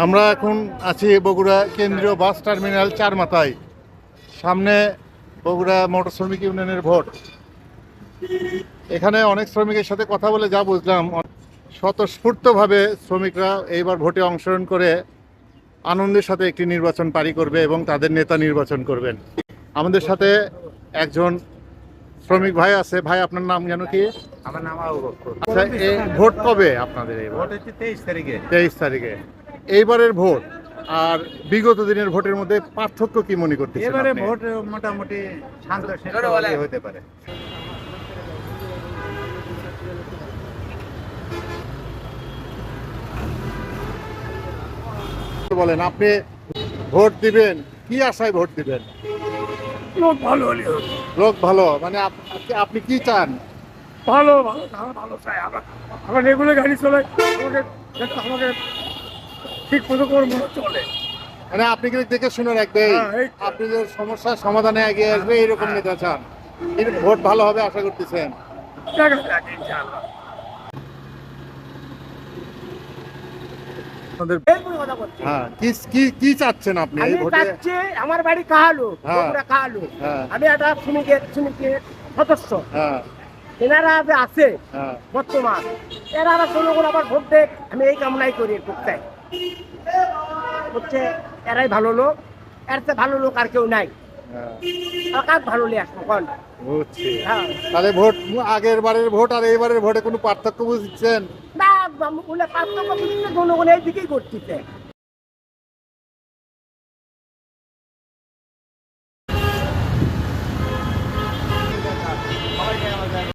আমরা এখন আছি বগুড়া কেন্দ্রীয় বাস টার্মিনাল চারমাথায়। সামনে বগুড়া মোটর শ্রমিক ইউনিয়নের ভোট। এখানে অনেক শ্রমিকের সাথে কথা বলে যা বুঝলাম, স্বতঃস্ফূর্তভাবে শ্রমিকরা এইবার ভোটে অংশগ্রহণ করে আনন্দের সাথে একটি নির্বাচন পারি করবে এবং তাদের নেতা নির্বাচন করবেন। আমাদের সাথে একজন শ্রমিক ভাই আছে। ভাই, আপনার নাম যেন কি? আমার নাম আবু বকর। আচ্ছা, এই ভোট কবে আপনাদের? এই ভোট হচ্ছে 23 তারিখে। 23 তারিখে এইবারের ভোট আর বিগত দিনের ভোটের মধ্যে পার্থক্য কি মনে করতেছেন? এবারে আপনি? ভোট মোটামুটি শান্ত শিষ্ট হতে পারে। বলেন, আপনি ভোট দিবেন, কি আশায় ভোট দিবেন? লোক ভালো হলে হতো। লোক ভালো মানে আপনি কি চান? ভালো ভালো তারা ভালো চাই। আমরা রেগুলার গাড়ি চলাই, আমাকে ঠিক মতো করে মনে চলে। মানে আপনি কি দেখে শুনে রাখবেন, হ্যাঁ, এই তো। আপনি যে সমস্যার সমাধানে এগিয়ে আসবে এরকম নেতা চান। কিন্তু ভোট ভালো হবে আশা করতেছেন? দেখা যাক ইনশাআল্লাহ। আপনাদের এরকম কথা বলছি। হ্যাঁ, কি কি কি চাচ্ছেন আপনি এই আমি ভোটে? চাচ্ছি, আমার বাড়ি কাহালু, হ্যাঁ। বগুড়া কাহালু। হ্যাঁ। আমি একটা শ্রমিকের সদস্য। হ্যাঁ, এনারা যে আছে হ্যাঁ, বর্তমান, এনারা জনগণ আবার ভোট দেখ, আমি এই কামনাই করি করতে হচ্ছে। এরাই ভালো লোক, এর চেয়ে ভালো লোক আর কেউ নাই। হ্যাঁ, কাক ভালো নিয়ে আসবো কন? বুঝছি। হ্যাঁ। তাহলে ভোট, আগের বারের ভোট আর এইবারের ভোটে কোনো পার্থক্য বুঝছেন? না, বলে পার্থক্য বুঝতে জনগণ এই দিকেই করতেছে।